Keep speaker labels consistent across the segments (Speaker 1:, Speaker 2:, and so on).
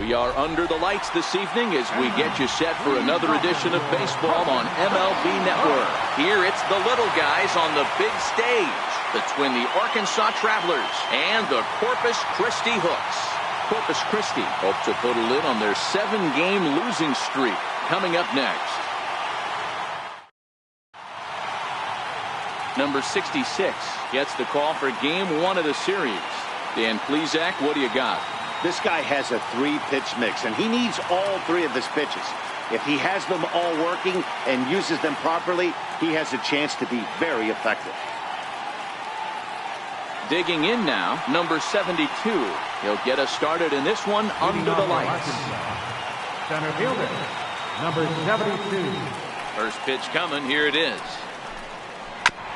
Speaker 1: We are under the lights this evening as we get you set for another edition of baseball on MLB Network. Here it's the little guys on the big stage between the Arkansas Travelers and the Corpus Christi Hooks. Corpus Christi hope to put a lid on their 7-game losing streak. Coming up next. Number 66 gets the call for game 1 of the series. Dan Plesac, what do you got?
Speaker 2: This guy has a 3-pitch mix, and he needs all 3 of his pitches. If he has them all working and uses them properly, he has a chance to be very effective.
Speaker 1: Digging in now, number 72. He'll get us started in this one under the lights.
Speaker 3: Center fielder, number 72.
Speaker 1: First pitch coming. Here it is.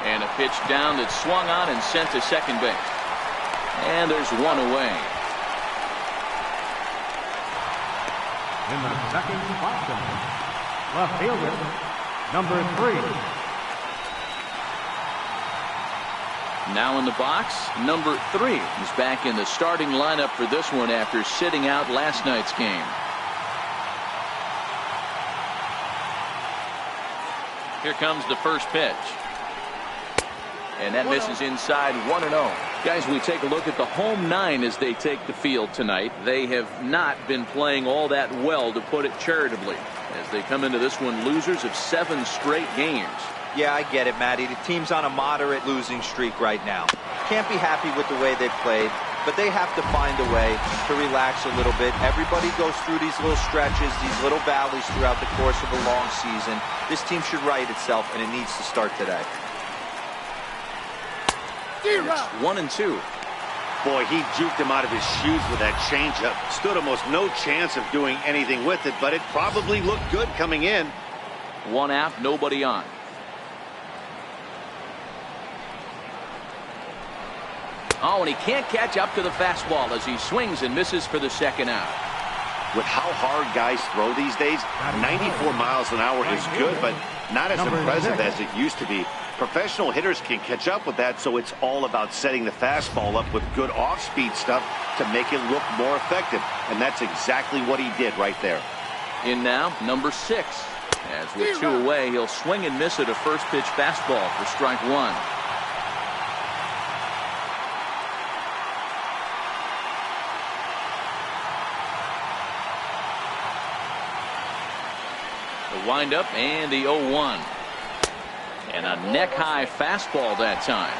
Speaker 1: And a pitch down that's swung on and sent to second base. And there's one away.
Speaker 3: In the second spot, left fielder, number 3.
Speaker 1: Now in the box, number 3 is back in the starting lineup for this one after sitting out last night's game. Here comes the first pitch. And that misses inside 1-0. Guys, we take a look at the home 9 as they take the field tonight. They have not been playing all that well, to put it charitably, as they come into this one losers of 7 straight games.
Speaker 4: Yeah, I get it, Matty. The team's on a moderate losing streak right now. Can't be happy with the way they've played, but they have to find a way to relax a little bit. Everybody goes through these little stretches, these little valleys throughout the course of a long season. This team should right itself, and it needs to start today.
Speaker 1: It's 1-2.
Speaker 2: Boy, he juked him out of his shoes with that changeup. Stood almost no chance of doing anything with it, but it probably looked good coming in.
Speaker 1: 1 out, nobody on. Oh, and he can't catch up to the fastball as he swings and misses for the second out.
Speaker 2: With how hard guys throw these days, 94 miles an hour is good, but not as impressive as it used to be. Professional hitters can catch up with that, so it's all about setting the fastball up with good off-speed stuff to make it look more effective. And that's exactly what he did right there.
Speaker 1: In now, number 6. As with 2 away, he'll swing and miss at a first pitch fastball for strike 1. The windup and the 0-1. And a neck-high fastball that time.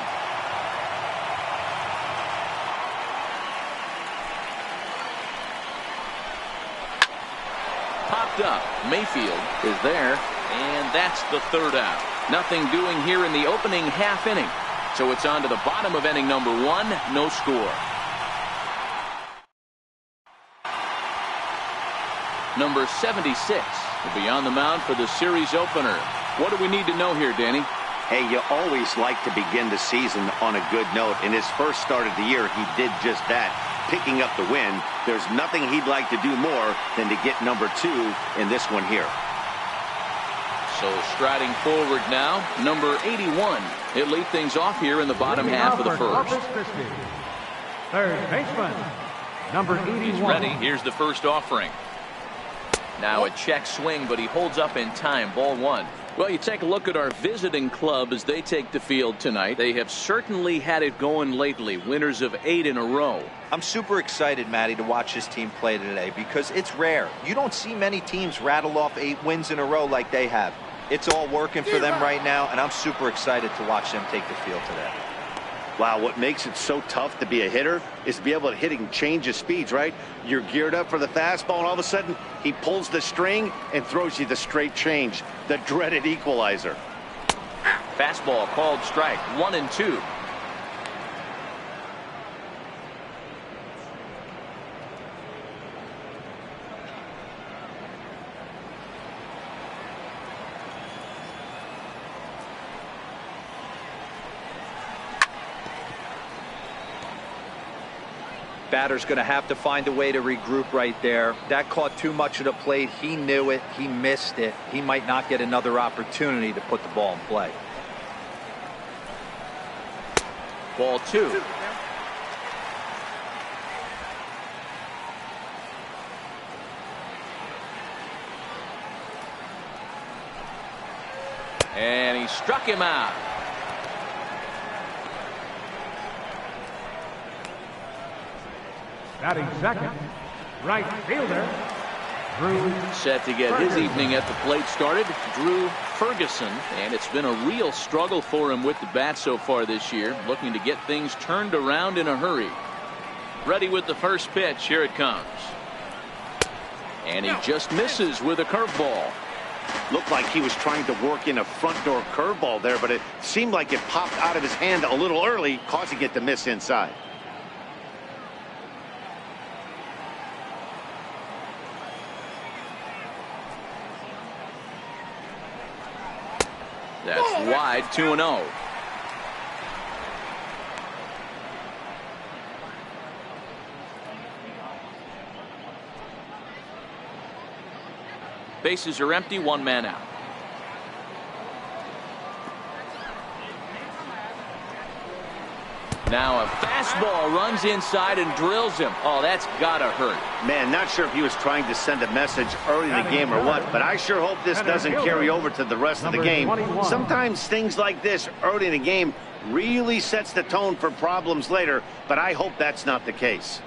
Speaker 1: Popped up. Mayfield is there, and that's the 3rd out. Nothing doing here in the opening half inning. So it's on to the bottom of inning number 1. No score. Number 76 will be on the mound for the series opener. What do we need to know here, Danny?
Speaker 2: Hey, you always like to begin the season on a good note. In his first start of the year, he did just that, picking up the win. There's nothing he'd like to do more than to get number 2 in this one here.
Speaker 1: So striding forward now, number 81. He'll lead things off here in the bottom half of the first.
Speaker 3: Third baseman, number 81.
Speaker 1: He's ready. Here's the first offering. Now a check swing, but he holds up in time. Ball 1. Well, you take a look at our visiting club as they take the field tonight. They have certainly had it going lately. Winners of 8 in a row.
Speaker 4: I'm super excited, Matty, to watch this team play today because it's rare. You don't see many teams rattle off 8 wins in a row like they have. It's all working for them right now, and I'm super excited to watch them take the field today.
Speaker 2: Wow, what makes it so tough to be a hitter is to be able to hit and change his speeds, right? You're geared up for the fastball, and all of a sudden, he pulls the string and throws you the straight change, the dreaded equalizer.
Speaker 1: Fastball called strike. 1-2.
Speaker 4: Batter's going to have to find a way to regroup right there. That caught too much of the plate. He knew it. He missed it. He might not get another opportunity to put the ball in play.
Speaker 1: Ball 2. he struck him out.
Speaker 3: Batting second, right fielder, Drew.
Speaker 1: Set to get his evening at the plate started, Drew Ferguson. And it's been a real struggle for him with the bat so far this year, looking to get things turned around in a hurry. Ready with the first pitch. Here it comes. And he just misses with a curveball.
Speaker 2: Looked like he was trying to work in a front door curveball there, but it seemed like it popped out of his hand a little early, causing it to miss inside.
Speaker 1: That's wide, 2-0. Bases are empty, one man out. Now a fastball runs inside and drills him. Oh, that's gotta hurt.
Speaker 2: Man, not sure if he was trying to send a message early in the game or what, but I sure hope this doesn't carry over to the rest of the game. Sometimes things like this early in the game really sets the tone for problems later, but I hope that's not the case.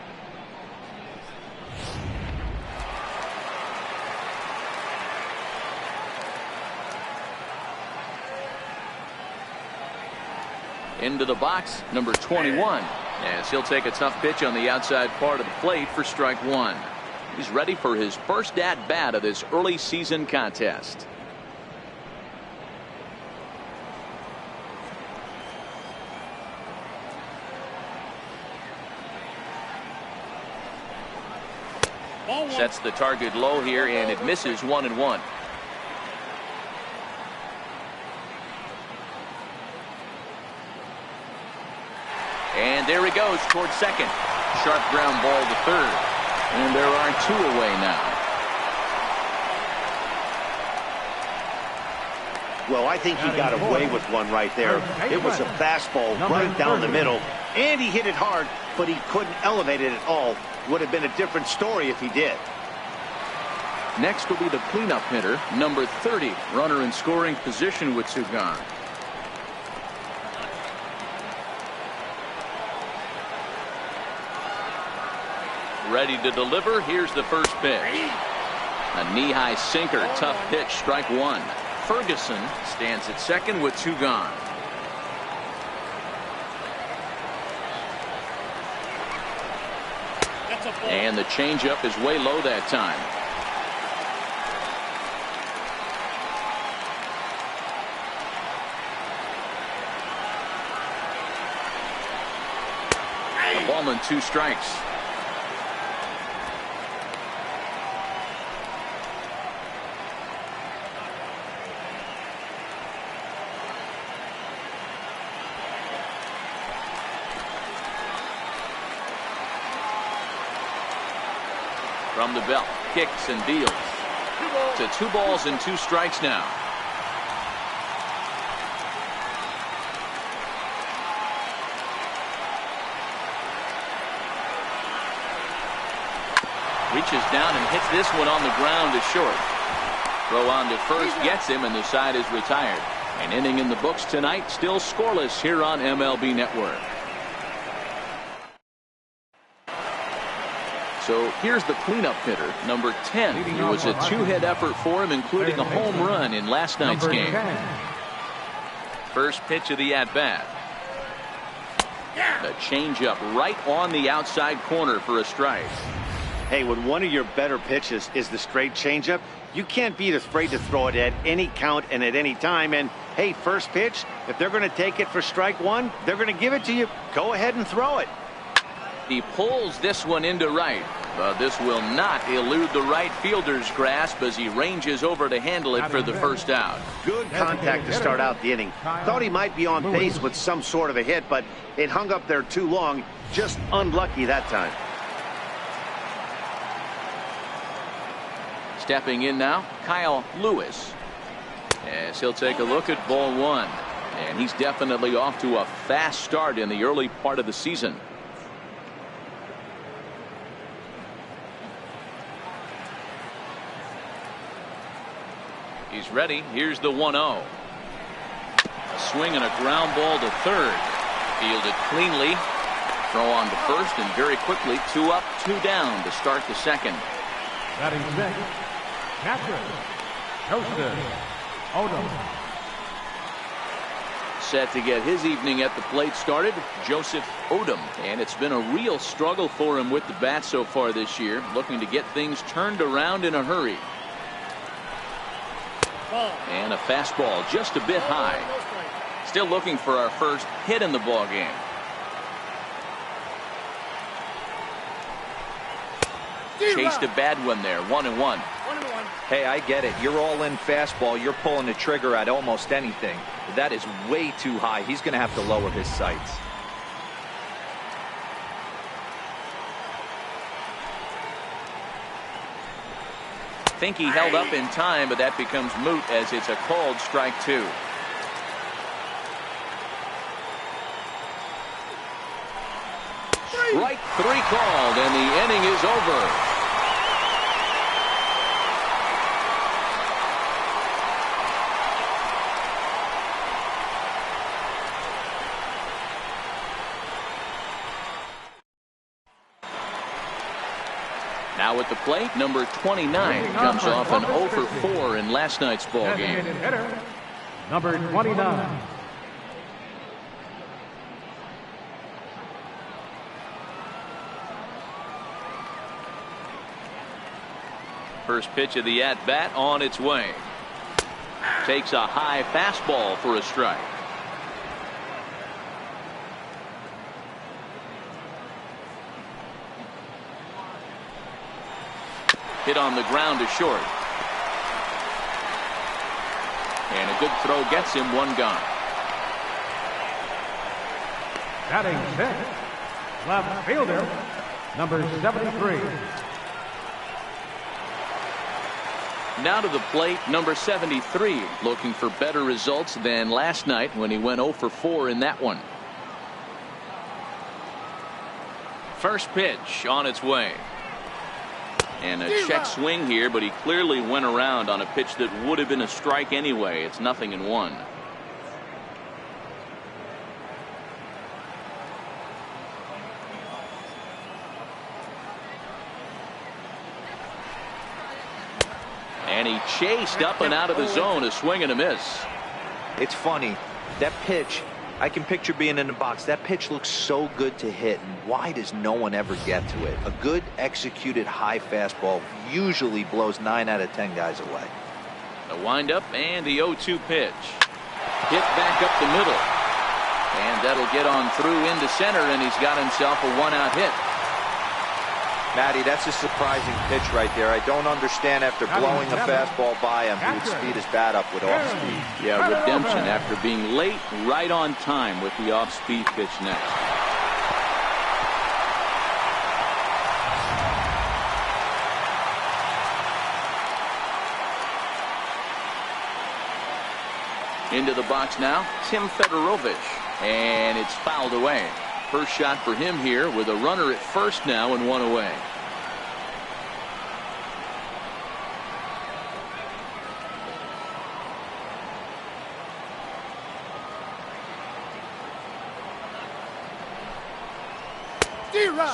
Speaker 1: Into the box, number 21, as he'll take a tough pitch on the outside part of the plate for strike one. He's ready for his first at-bat of this early season contest. Sets the target low here, and it misses 1-1. And there he goes towards second. Sharp ground ball to third. And there are two away now.
Speaker 2: Well, I think he got away with one right there. It was a fastball right down the middle. And he hit it hard, but he couldn't elevate it at all. Would have been a different story if he did.
Speaker 1: Next will be the cleanup hitter, number 30. Runner in scoring position with two gone. Ready to deliver. Here's the first pitch. A knee-high sinker. Tough pitch. Strike one. Ferguson stands at second with two gone. And the changeup is way low that time. A ball and two strikes. From the belt, kicks and deals. To 2 balls and 2 strikes now. Reaches down and hits this one on the ground to short. Throw on to first gets him, and the side is retired. An inning in the books tonight, still scoreless here on MLB Network. So here's the cleanup hitter, number 10. It was a 2-hit effort for him, including a home run in last night's game. First pitch of the at-bat. The changeup right on the outside corner for a strike.
Speaker 2: Hey, when one of your better pitches is the straight changeup, you can't be afraid to throw it at any count and at any time. And, hey, first pitch, if they're going to take it for strike one, they're going to give it to you. Go ahead and throw it.
Speaker 1: He pulls this one into right, but this will not elude the right fielder's grasp as he ranges over to handle it for the first out.
Speaker 2: Good contact to start out the inning. Thought he might be on pace with some sort of a hit, but it hung up there too long. Just unlucky that time.
Speaker 1: Stepping in now, Kyle Lewis, as he'll take a look at ball one. And he's definitely off to a fast start in the early part of the season. He's ready. Here's the 1-0. Swing and a ground ball to third. Fielded cleanly. Throw on to first, and very quickly 2 up, 2 down to start the second.
Speaker 3: Batting sixth, catcher, Joseph Odom.
Speaker 1: Set to get his evening at the plate started, Joseph Odom. And it's been a real struggle for him with the bat so far this year, looking to get things turned around in a hurry. And a fastball just a bit high. Still looking for our first hit in the ball game. Chased a bad one there, 1-1.
Speaker 4: Hey, I get it. You're all in fastball. You're pulling the trigger at almost anything. That is way too high. He's going to have to lower his sights.
Speaker 1: Think he held up in time, but that becomes moot as it's a called strike 2. Strike 3 called, and the inning is over. Now at the plate, number 29 comes off an 0 for 4 in last night's ball game.
Speaker 3: Hitter, number 29.
Speaker 1: First pitch of the at-bat on its way. Takes a high fastball for a strike. Hit on the ground to short. And a good throw gets him 1 gone.
Speaker 3: Batting sixth, left fielder, number 73.
Speaker 1: Now to the plate, number 73, looking for better results than last night when he went 0 for 4 in that one. First pitch on its way. And a check swing here, but he clearly went around on a pitch that would have been a strike anyway. It's 0-1. And he chased up and out of the zone, a swing and a miss.
Speaker 4: It's funny. That pitch, I can picture being in the box. That pitch looks so good to hit, and why does no one ever get to it? A good executed high fastball usually blows 9 out of 10 guys away.
Speaker 1: The windup and the 0-2 pitch. Hit back up the middle. And that'll get on through into center, and he's got himself a 1-out hit.
Speaker 4: Matty, that's a surprising pitch right there. I don't understand after blowing a fastball by him, he would speed his bat up with off speed.
Speaker 1: Yeah, redemption after being late, right on time with the off-speed pitch next. Into the box now, Tim Fedorovich, and it's fouled away. First shot for him here with a runner at first now and 1 away.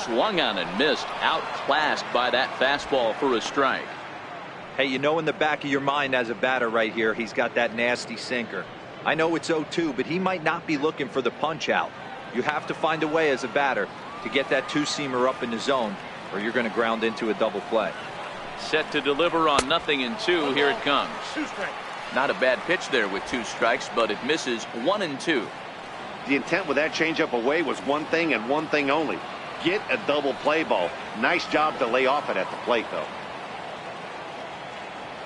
Speaker 1: Swung on and missed, outclassed by that fastball for a strike.
Speaker 4: Hey, you know in the back of your mind as a batter right here, he's got that nasty sinker. I know it's 0-2, but he might not be looking for the punch out. You have to find a way as a batter to get that 2-seamer up in the zone, or you're going to ground into a double play.
Speaker 1: Set to deliver on 0-2. Here it comes. Not a bad pitch there with 2 strikes, but it misses 1-2.
Speaker 2: The intent with that changeup away was one thing and one thing only. Get a double play ball. Nice job to lay off it at the plate, though.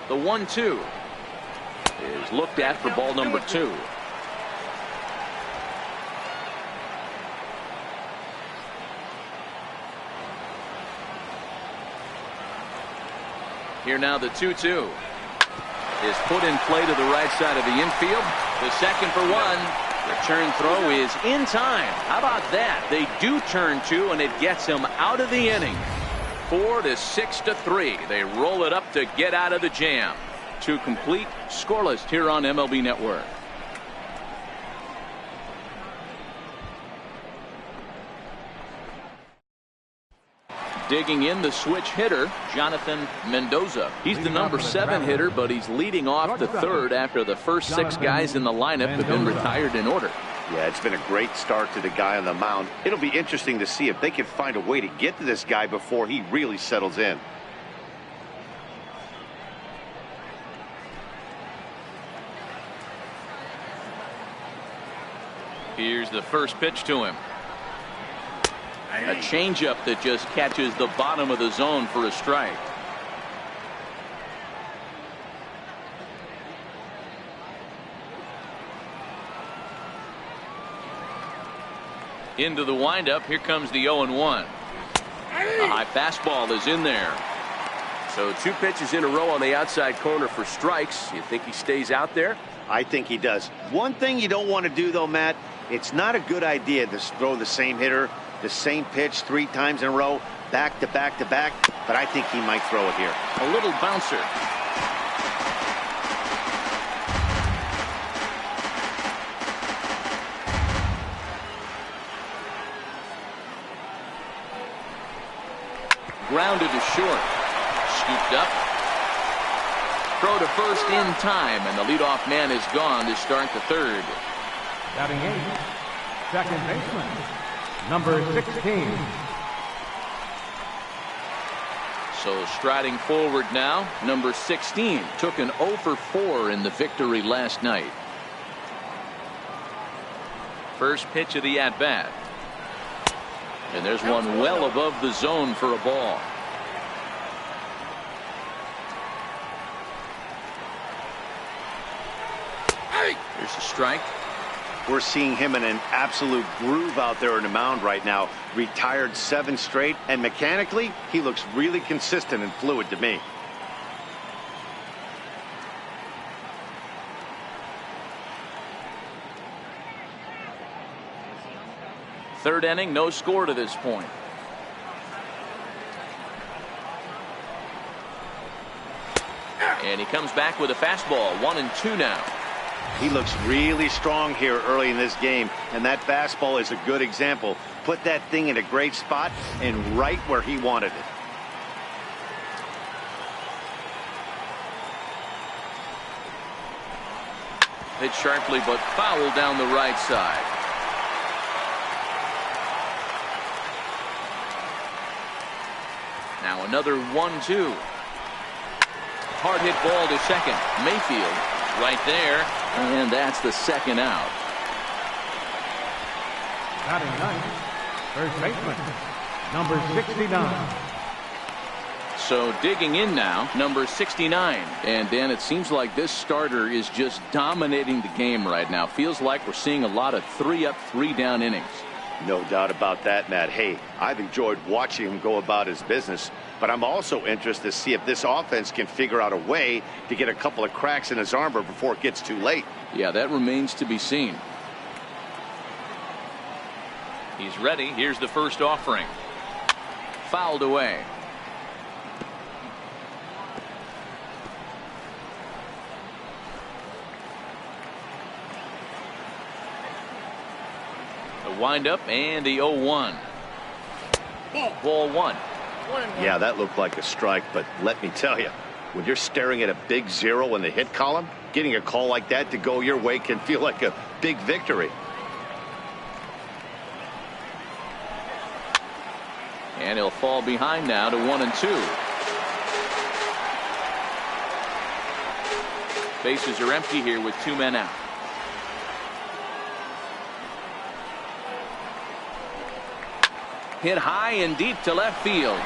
Speaker 1: The 1-2 is looked at for ball number 2. Here now the 2-2 is put in play to the right side of the infield. The second for 1. Return throw is in time. How about that? They do turn 2, and it gets him out of the inning. 4-6-3. They roll it up to get out of the jam. 2 complete, scoreless here on MLB Network. Digging in the switch hitter, Jonathan Mendoza. He's the number 7 hitter, but he's leading off the third after the first 6 guys in the lineup have been retired in order.
Speaker 2: Yeah, it's been a great start to the guy on the mound. It'll be interesting to see if they can find a way to get to this guy before he really settles in.
Speaker 1: Here's the first pitch to him. A changeup that just catches the bottom of the zone for a strike. Into the windup. Here comes the 0-1. A high fastball is in there.
Speaker 5: So 2 pitches in a row on the outside corner for strikes. You think he stays out there?
Speaker 2: I think he does. One thing you don't want to do, though, Matt, it's not a good idea to throw the same hitter, the same pitch 3 times in a row, back to back to back, but I think he might throw it here.
Speaker 1: A little bouncer. Grounded to short. Scooped up. Throw to first in time, and the leadoff man is gone to start the third.
Speaker 3: Batting 8th, second baseman, number 16.
Speaker 1: So striding forward now, number 16 took an 0 for 4 in the victory last night. First pitch of the at-bat. And there's one well above the zone for a ball. Here's a strike.
Speaker 2: We're seeing him in an absolute groove out there on the mound right now. Retired 7 straight, and mechanically, he looks really consistent and fluid to me.
Speaker 1: Third inning, no score to this point. And he comes back with a fastball. 1-2 now.
Speaker 2: He looks really strong here early in this game, and that fastball is a good example. Put that thing in a great spot and right where he wanted it.
Speaker 1: Hit sharply, but foul down the right side. Now another 1-2. Hard hit ball to second. Mayfield right there, and that's the second out.
Speaker 3: Batting 9th, first baseman, number 69.
Speaker 1: So digging in now, number 69. And Dan, it seems like this starter is just dominating the game right now. Feels like we're seeing a lot of 3-up, 3-down innings.
Speaker 2: No doubt about that, Matt. Hey, I've enjoyed watching him go about his business, but I'm also interested to see if this offense can figure out a way to get a couple of cracks in his armor before it gets too late.
Speaker 1: Yeah, that remains to be seen. He's ready. Here's the first offering. Fouled away. Windup and the 0-1. Ball 1.
Speaker 2: Yeah, that looked like a strike, but let me tell you, when you're staring at a big 0 in the hit column, getting a call like that to go your way can feel like a big victory.
Speaker 1: And he'll fall behind now to 1-2. Bases are empty here with 2 men out. Hit high and deep to left field.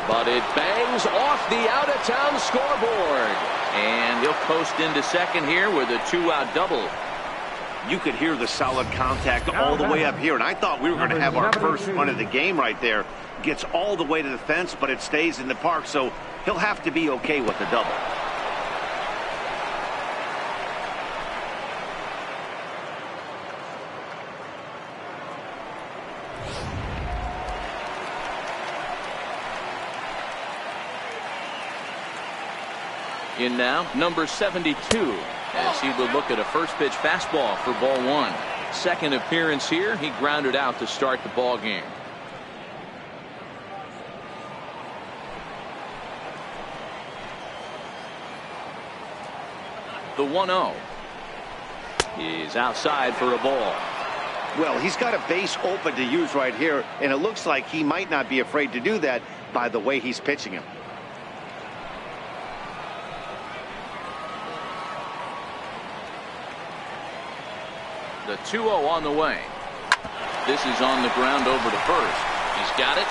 Speaker 1: But it bangs off the out-of-town scoreboard. And he'll coast into second here with a 2-out double.
Speaker 2: You could hear the solid contact all the way up here, and I thought we were going to have our first run of the game right there. Gets all the way to the fence, but it stays in the park, so he'll have to be okay with the double.
Speaker 1: In now, number 72, as he will look at a first pitch fastball for ball 1. second appearance here. He grounded out to start the ball game. The 1-0 is outside for a ball.
Speaker 2: Well, he's got a base open to use right here, and it looks like he might not be afraid to do that by the way he's pitching him.
Speaker 1: The 2-0 on the way. This is on the ground over to first. He's got it,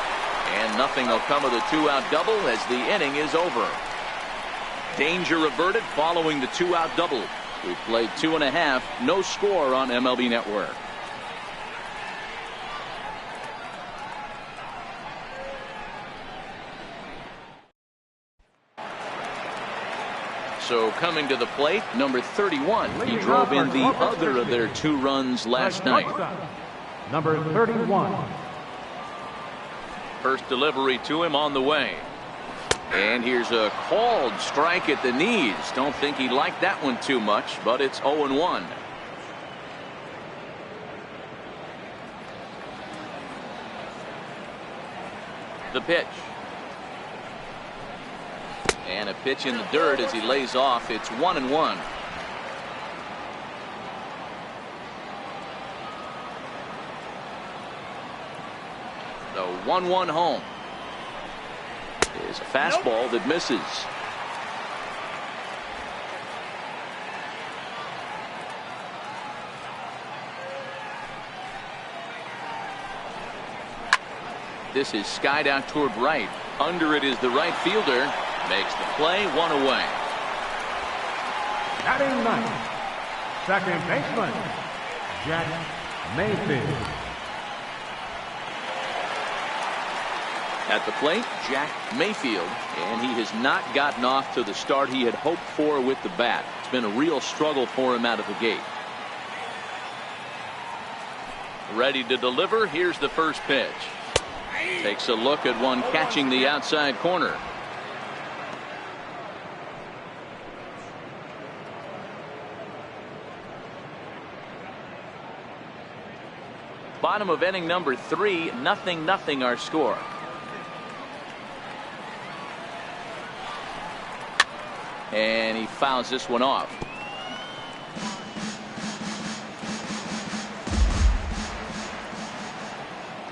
Speaker 1: and nothing will come of the 2-out double as the inning is over. Danger averted following the 2-out double. We played 2.5, no score on MLB Network. So coming to the plate, number 31. He drove in the other of their 2 runs last night.
Speaker 3: Number 31.
Speaker 1: First delivery to him on the way. And here's a called strike at the knees. Don't think he liked that one too much, but it's 0-1. The pitch. And a pitch in the dirt as he lays off. It's 1-1. The 1-1 home is a fastball that misses. This is skied out toward right. Under it is the right fielder. Makes the play, 1 away.
Speaker 3: Batting ninth, second baseman, Jack Mayfield.
Speaker 1: At the plate, Jack Mayfield, and he has not gotten off to the start he had hoped for with the bat. It's been a real struggle for him out of the gate. Ready to deliver. Here's the first pitch. Takes a look at one catching the outside corner. Bottom of inning number 3, 0-0 our score. And he fouls this one off.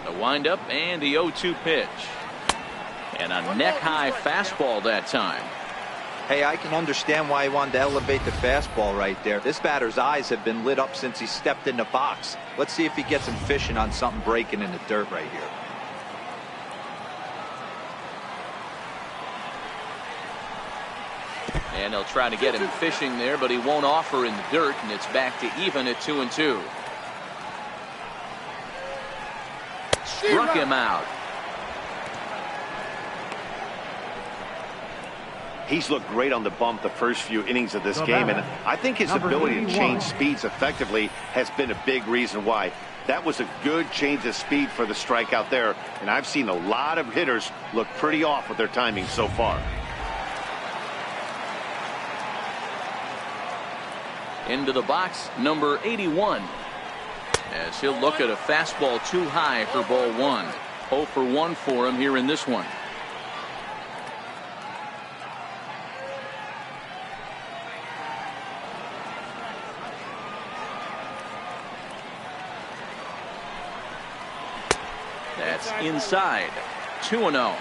Speaker 1: The windup and the 0-2 pitch. And a neck-high fastball that time.
Speaker 4: Hey, I can understand why he wanted to elevate the fastball right there. This batter's eyes have been lit up since he stepped in the box. Let's see if he gets him fishing on something breaking in the dirt right here.
Speaker 1: And they'll try to get him fishing there, but he won't offer in the dirt, and it's back to even at 2-2. Struck him out.
Speaker 2: He's looked great on the bump the first few innings of this game, and I think his ability to change speeds effectively has been a big reason why. That was a good change of speed for the strikeout there, and I've seen a lot of hitters look pretty off with their timing so far.
Speaker 1: Into the box, number 81. As he'll look at a fastball too high for ball 1. 0 for 1 for him here in this one. That's inside. 2-0.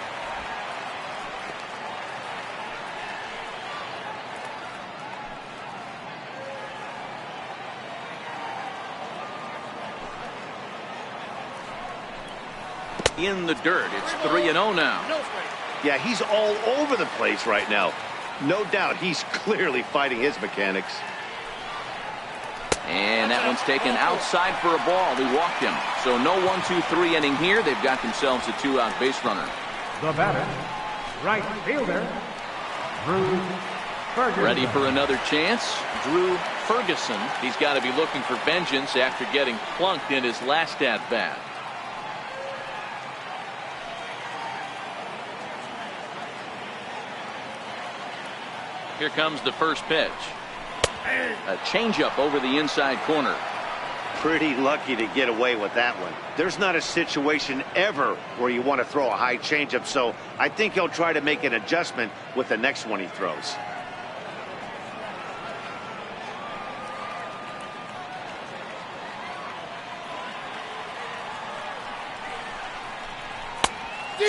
Speaker 1: In the dirt. It's 3-0 now.
Speaker 2: Yeah, he's all over the place right now. No doubt he's clearly fighting his mechanics.
Speaker 1: And that one's taken outside for a ball. He walked him. So no 1-2-3 inning here. They've got themselves a 2-out base runner.
Speaker 3: The batter, right fielder, Drew Ferguson.
Speaker 1: Ready for another chance. Drew Ferguson. He's got to be looking for vengeance after getting plunked in his last at-bat. Here comes the first pitch. A changeup over the inside corner.
Speaker 2: Pretty lucky to get away with that one. There's not a situation ever where you want to throw a high changeup, so I think he'll try to make an adjustment with the next one he throws.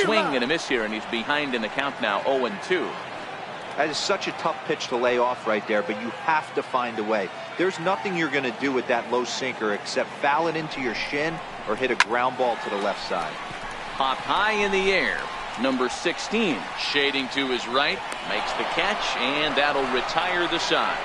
Speaker 1: Swing and a miss here, and he's behind in the count now, 0-2.
Speaker 4: That is such a tough pitch to lay off right there, but you have to find a way. There's nothing you're going to do with that low sinker except foul it into your shin or hit a ground ball to the left side.
Speaker 1: Popped high in the air. Number 16, shading to his right, makes the catch, and that'll retire the side.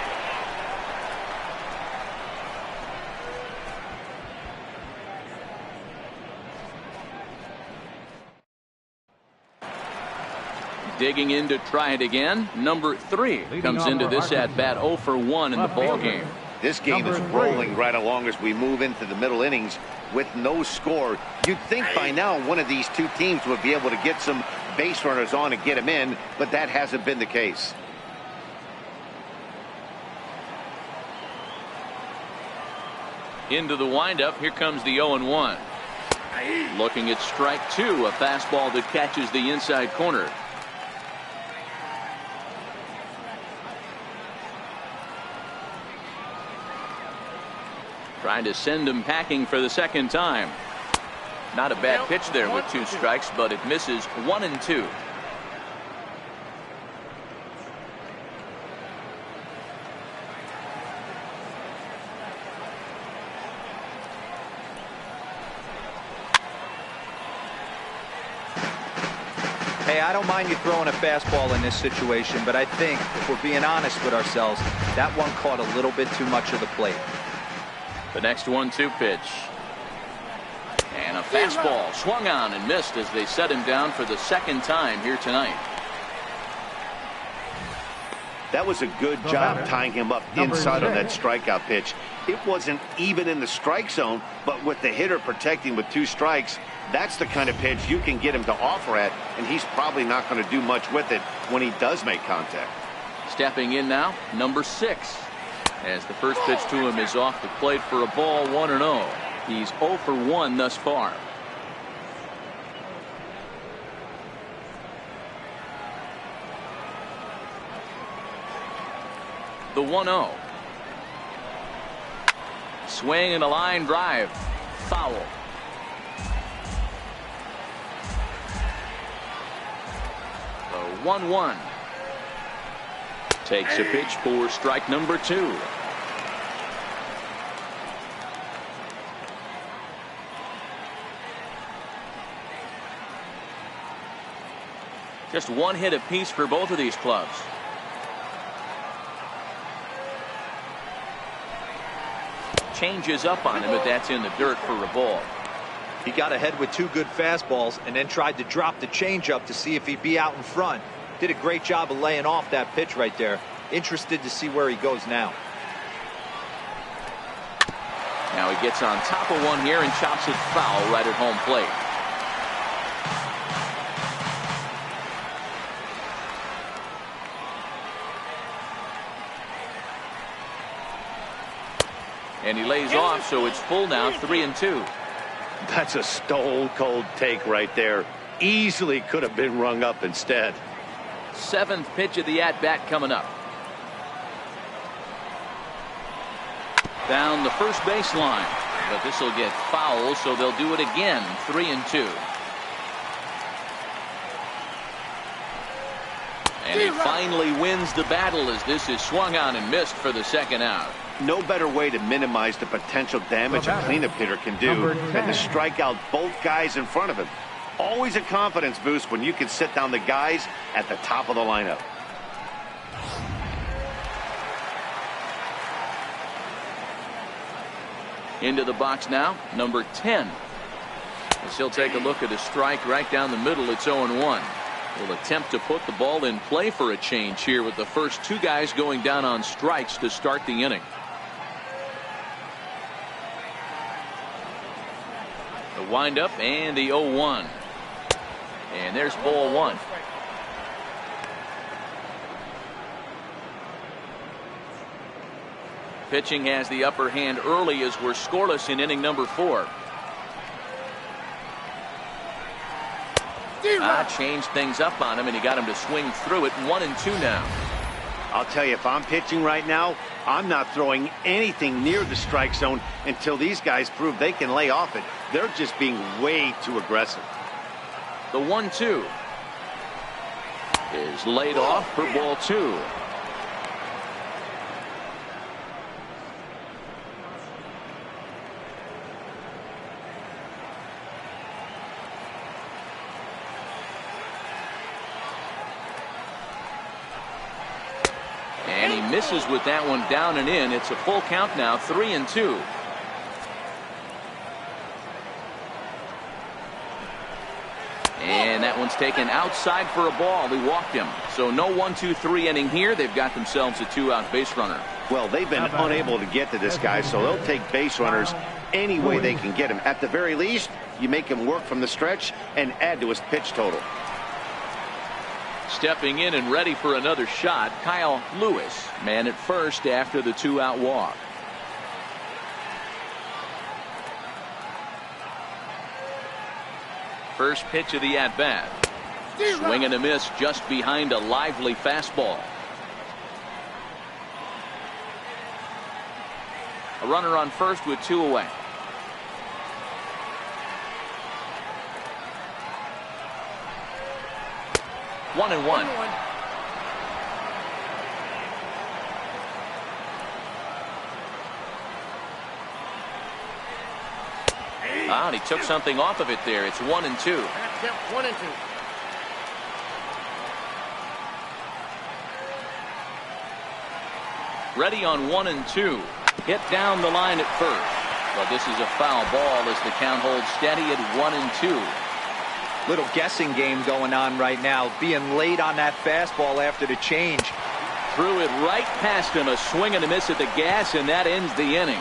Speaker 1: Digging in to try it again. Number 3 comes into this at bat 0 for 1 in the ball game.
Speaker 2: This game is rolling right along as we move into the middle innings with no score. You'd think by now one of these two teams would be able to get some base runners on and get them in, but that hasn't been the case.
Speaker 1: Into the windup. Here comes the 0-1. Looking at strike 2, a fastball that catches the inside corner. Trying to send him packing for the second time. Not a bad pitch there with 2 strikes, but it misses 1-2.
Speaker 4: Hey, I don't mind you throwing a fastball in this situation, but I think if we're being honest with ourselves, that one caught a little bit too much of the plate.
Speaker 1: The next 1-2 pitch. And a fastball swung on and missed as they set him down for the second time here tonight.
Speaker 2: That was a good job tying him up inside on that strikeout pitch. It wasn't even in the strike zone, but with the hitter protecting with 2 strikes, that's the kind of pitch you can get him to offer at, and he's probably not going to do much with it when he does make contact.
Speaker 1: Stepping in now, number 6. As the first pitch to him is off the plate for a ball, 1-0. He's 0 for 1 thus far. The 1-0. Swing and a line drive. Foul. The 1-1. Takes a pitch for strike number 2. Just 1 hit apiece for both of these clubs. Changes up on him, but that's in the dirt for a ball.
Speaker 4: He got ahead with 2 good fastballs and then tried to drop the changeup to see if he'd be out in front. Did a great job of laying off that pitch right there. Interested to see where he goes now.
Speaker 1: Now he gets on top of one here and chops it foul right at home plate. And he lays off, so it's full now, 3-2.
Speaker 2: That's a stone cold take right there. Easily could have been rung up instead.
Speaker 1: 7th pitch of the at-bat coming up. Down the first baseline, but this will get foul, so they'll do it again. 3-2. And he finally wins the battle as this is swung on and missed for the second out.
Speaker 2: No better way to minimize the potential damage a cleanup hitter can do than to strike out both guys in front of him. Always a confidence boost when you can sit down the guys at the top of the lineup.
Speaker 1: Into the box now, number 10. As he'll take a look at a strike right down the middle. It's 0-1. Will attempt to put the ball in play for a change here with the first 2 guys going down on strikes to start the inning. The windup and the 0-1. And there's ball 1. Pitching has the upper hand early as we're scoreless in inning number 4. Changed things up on him, and he got him to swing through it. 1-2 now.
Speaker 2: I'll tell you, if I'm pitching right now, I'm not throwing anything near the strike zone until these guys prove they can lay off it. They're just being way too aggressive.
Speaker 1: The 1-2 is laid off for ball 2. And he misses with that one down and in. It's a full count now, 3-2. And that one's taken outside for a ball. He walked him. So no 1-2-3 inning here. They've got themselves a 2-out base runner.
Speaker 2: Well, they've been unable to get to this guy, so they'll take base runners any way they can get him. At the very least, you make him work from the stretch and add to his pitch total.
Speaker 1: Stepping in and ready for another shot, Kyle Lewis, man at first after the 2-out walk. First pitch of the at-bat. Swing and a miss just behind a lively fastball. A runner on first with 2 away. One and one. And he took something off of it there. It's 1-2.
Speaker 6: 1-2.
Speaker 1: Ready on 1-2. Hit down the line at first. But this is a foul ball as the count holds steady at 1-2.
Speaker 4: Little guessing game going on right now. Being late on that fastball after the change.
Speaker 1: Threw it right past him. A swing and a miss at the gas, and that ends the inning.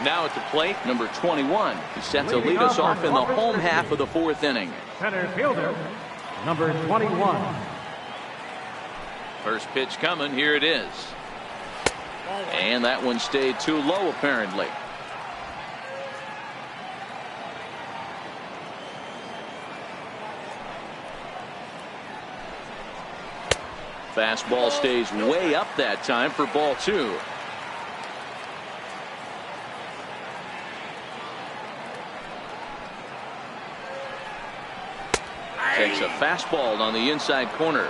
Speaker 1: Now at the plate, number 21. He's set to lead us off in the home half of the 4th inning.
Speaker 3: Center fielder, number 21.
Speaker 1: First pitch coming. Here it is. And that one stayed too low, apparently. Fastball stays way up that time for ball 2. Takes a fastball on the inside corner.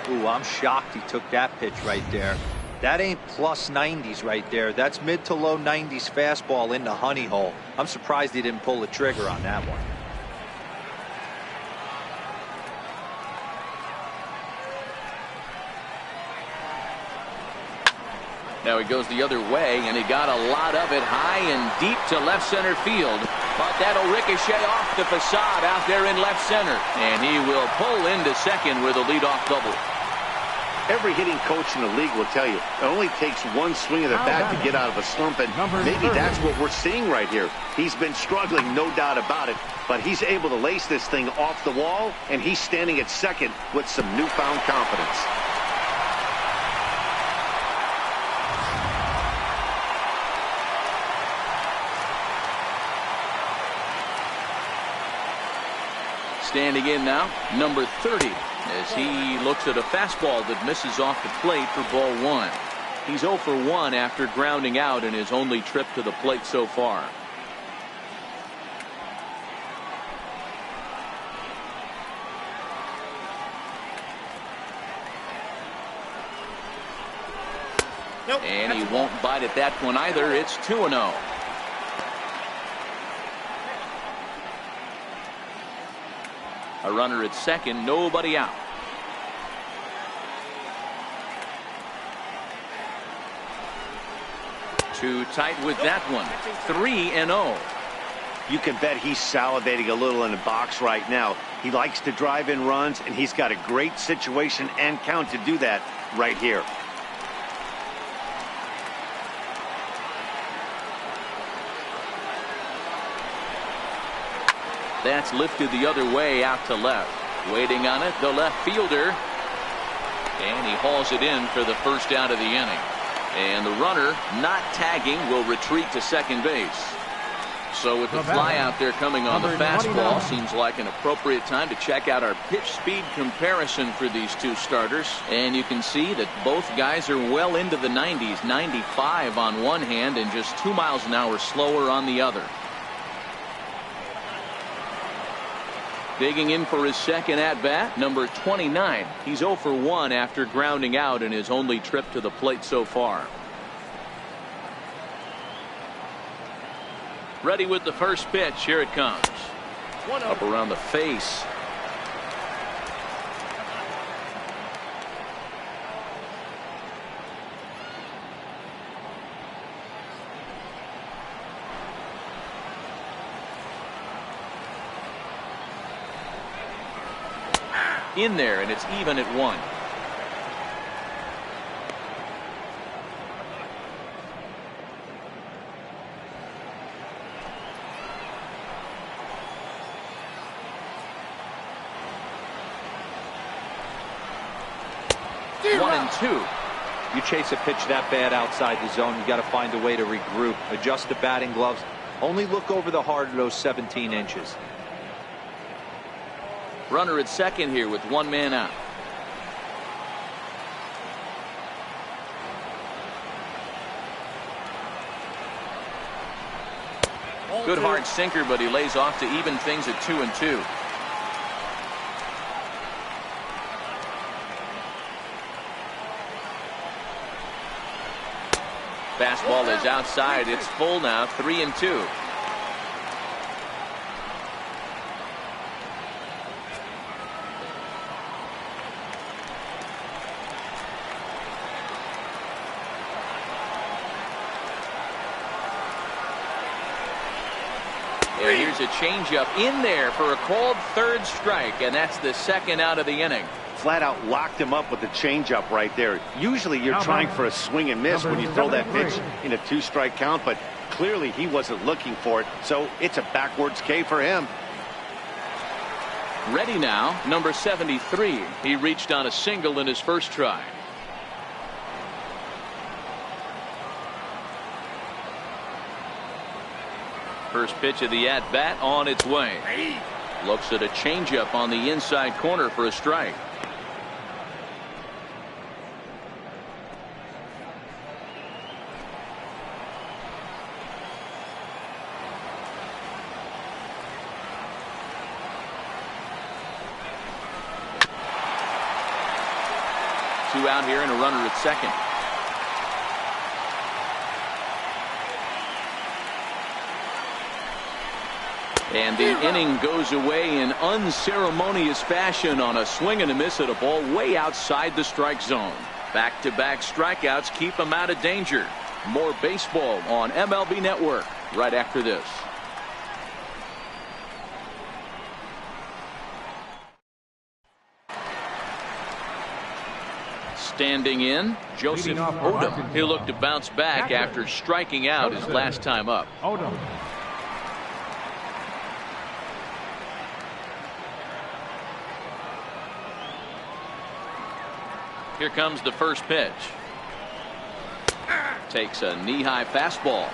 Speaker 4: Ooh, I'm shocked he took that pitch right there. That ain't plus 90s right there. That's mid to low 90s fastball in the honey hole. I'm surprised he didn't pull the trigger on that one.
Speaker 1: Now he goes the other way, and he got a lot of it high and deep to left center field. But that'll ricochet off the facade out there in left center. And he will pull into second with a leadoff double.
Speaker 2: Every hitting coach in the league will tell you it only takes one swing of the bat to get out of a slump, and maybe that's what we're seeing right here. He's been struggling, no doubt about it, but he's able to lace this thing off the wall, and he's standing at second with some newfound confidence.
Speaker 1: Standing in now, number 30, as he looks at a fastball that misses off the plate for ball 1. He's 0 for 1 after grounding out in his only trip to the plate so far. And he won't bite at that one either. It's 2-0. A runner at second, nobody out. Too tight with that one. 3-0.
Speaker 2: You can bet he's salivating a little in the box right now. He likes to drive in runs, and he's got a great situation and count to do that right here.
Speaker 1: That's lifted the other way out to left. Waiting on it, the left fielder. And he hauls it in for the first out of the inning. And the runner, not tagging, will retreat to second base. So with the fly out there coming on the fastball, seems like an appropriate time to check out our pitch speed comparison for these two starters. And you can see that both guys are well into the 90s, 95 on one hand and just 2 miles an hour slower on the other. Digging in for his second at-bat, number 29. He's 0 for 1 after grounding out in his only trip to the plate so far. Ready with the first pitch. Here it comes. Up around the face. In there, and it's even at 1. One and two.
Speaker 4: You chase a pitch that bad outside the zone, you got to find a way to regroup, adjust the batting gloves, only look over the heart of those 17 inches.
Speaker 1: Runner at second here with one man out. Good hard sinker, but he lays off to even things at 2 and 2. Fastball is outside. It's full now. 3 and 2. And here's a changeup in there for a called third strike, and that's the second out of the inning.
Speaker 2: Flat out locked him up with the changeup right there. Usually you're trying for a swing and miss when you throw that pitch in a 2-strike count, but clearly he wasn't looking for it, so it's a backwards K for him.
Speaker 1: Ready now, number 73. He reached on a single in his first try. First pitch of the at-bat on its way. Looks at a changeup on the inside corner for a strike. Two out here and a runner at second. And the inning goes away in unceremonious fashion on a swing and a miss at a ball way outside the strike zone. Back-to-back strikeouts keep him out of danger. More baseball on MLB Network right after this. Standing in, Joseph Odom. He'll look to bounce back after striking out his last time up.
Speaker 3: Odom.
Speaker 1: Here comes the first pitch. Takes a knee-high fastball.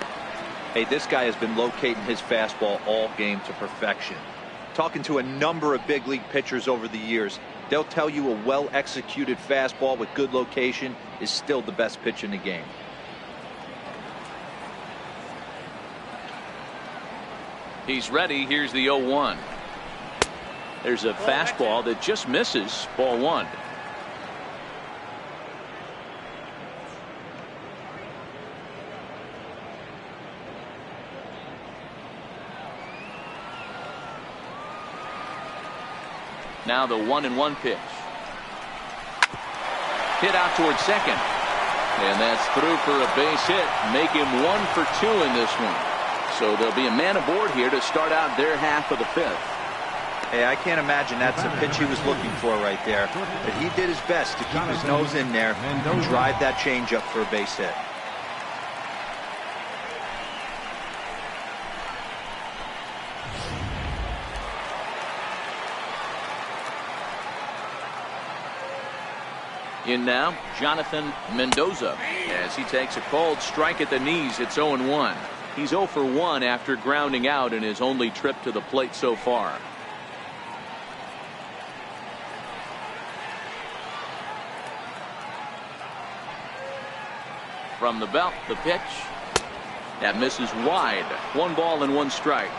Speaker 4: Hey, this guy has been locating his fastball all game to perfection. Talking to a number of big league pitchers over the years, they'll tell you a well-executed fastball with good location is still the best pitch in the game.
Speaker 1: He's ready. Here's the 0-1. There's a fastball that just misses. Ball 1. Now the 1-1 pitch. Hit out towards second. And that's through for a base hit. Make him 1 for 2 in this one. So there'll be a man aboard here to start out their half of the 5th.
Speaker 4: Hey, I can't imagine that's the pitch he was looking for right there. But he did his best to keep his nose in there and drive that changeup for a base hit.
Speaker 1: In now, Jonathan Mendoza. As he takes a called strike at the knees, it's 0-1. He's 0 for 1 after grounding out in his only trip to the plate so far. From the belt, the pitch. That misses wide. 1 ball and 1 strike.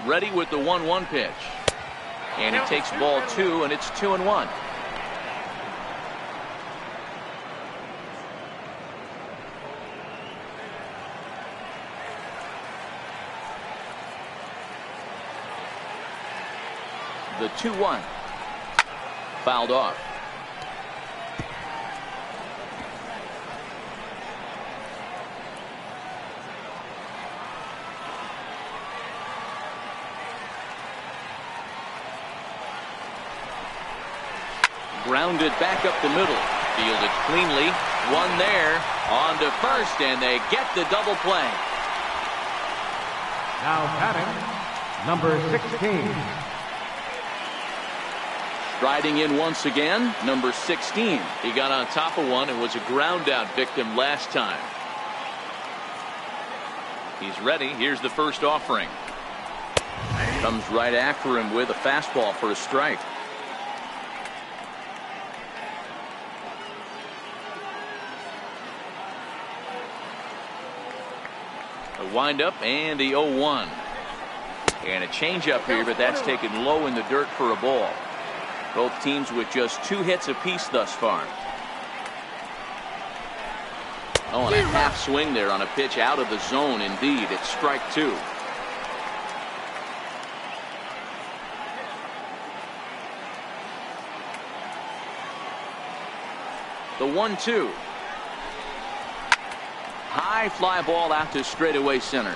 Speaker 1: Ready with the 1-1 pitch. And he takes ball 2, and it's 2-1. The 2-1. Fouled off. Grounded back up the middle. Fielded cleanly. One there. On to first, and they get the double play.
Speaker 3: Now batting, number 16.
Speaker 1: Striding in once again, number 16. He got on top of one and was a ground out victim last time. He's ready. Here's the first offering. Comes right after him with a fastball for a strike. A windup and the 0-1. And a changeup here, but that's taken low in the dirt for a ball. Both teams with just 2 hits apiece thus far. Oh, and a half swing there on a pitch out of the zone. Indeed, it's strike 2. The 1-2. High fly ball out to straightaway center.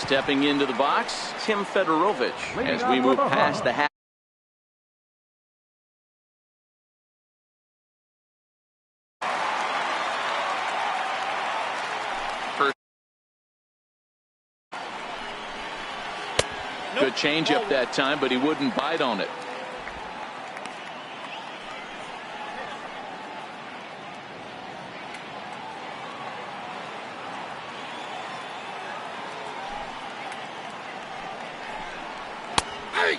Speaker 1: Stepping into the box, Tim Fedorovich, as we move past the half. Good changeup that time, but he wouldn't bite on it.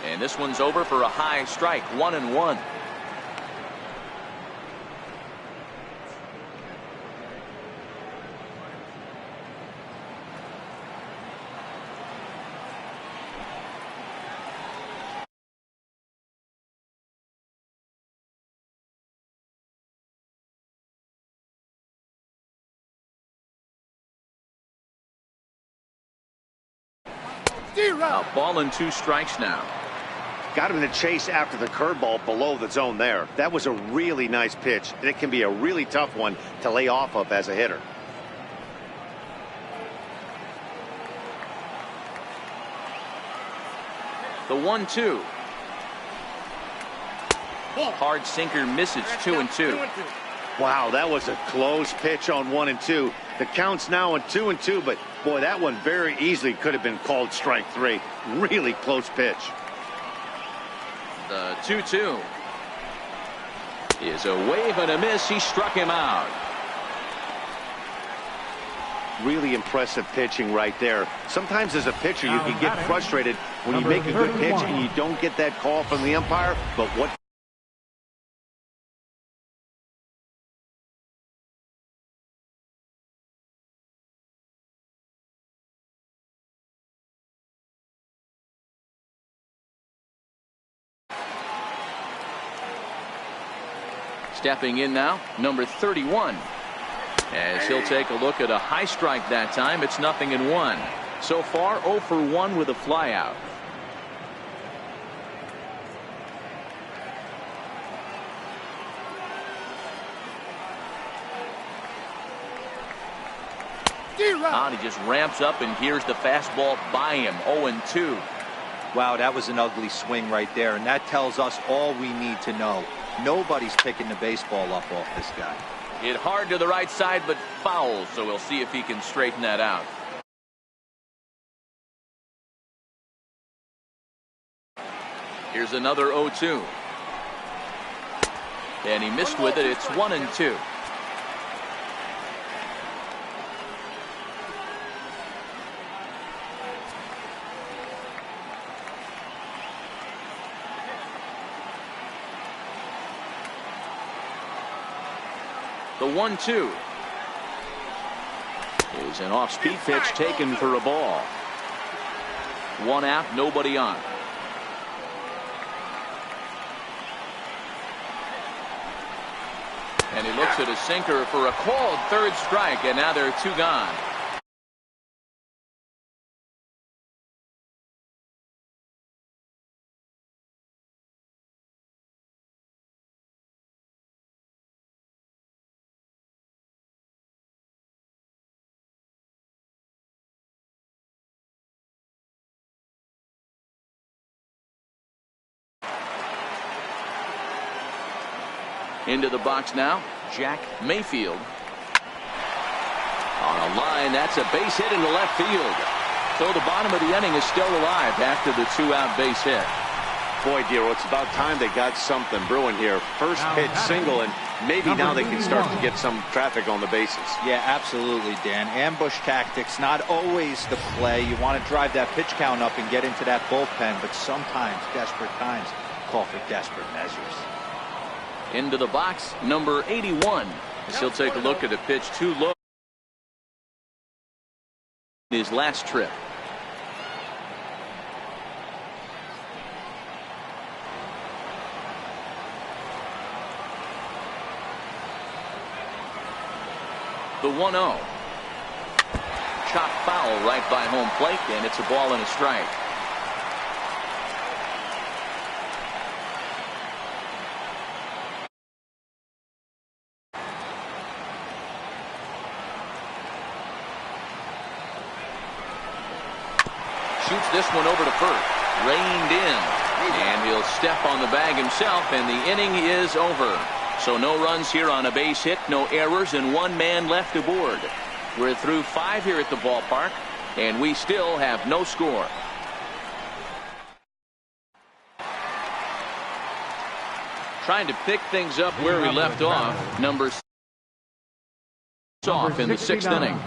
Speaker 1: And this one's over for a high strike, 1-1. A ball and 2 strikes now.
Speaker 2: Got him in the chase after the curveball below the zone there. That was a really nice pitch, and it can be a really tough one to lay off of as a hitter.
Speaker 1: The 1-2. Hard sinker misses, 2-2.
Speaker 2: Wow, that was a close pitch on 1 and 2. The count's now at 2 and 2, but boy, that one very easily could have been called strike 3. Really close pitch.
Speaker 1: The 2-2 is a wave and a miss. He struck him out.
Speaker 2: Really impressive pitching right there. Sometimes as a pitcher you can get frustrated when you make a good pitch and you don't get that call from the umpire, but what
Speaker 1: Stepping in now, number 31. As he'll take a look at a high strike that time. It's 0-1. So far 0 for 1 with a flyout. He just ramps up, and here's the fastball by him. 0-2.
Speaker 4: Wow, that was an ugly swing right there, and that tells us all we need to know. Nobody's picking the baseball up off this guy.
Speaker 1: Hit hard to the right side, but foul, so we'll see if he can straighten that out. Here's another 0-2. And he missed with it. It's 1-2. The 1-2 is an off-speed pitch taken for a ball. 1 out, nobody on. And he looks at a sinker for a called 3rd strike, and now there are 2 gone. Into the box now, Jack Mayfield. On a line, that's a base hit into left field. So the bottom of the inning is still alive after the 2-out base hit.
Speaker 2: Boy, Dero, it's about time they got something brewing here. First pitch single, and maybe now they can start to get some traffic on the bases.
Speaker 4: Yeah, absolutely, Dan. Ambush tactics, not always the play. You want to drive that pitch count up and get into that bullpen, but sometimes, desperate times, call for desperate measures.
Speaker 1: Into the box, number 81. He'll take a look at a pitch too low. His last trip. The 1-0. Chop foul right by home plate, and it's a ball and a strike. shoots this one over to first. Reined in. And he'll step on the bag himself, and the inning is over. So no runs here on a base hit, no errors, and one man left aboard. We're through 5 here at the ballpark, and we still have no score. Trying to pick things up where we left off. Number 6 off in the 6th inning.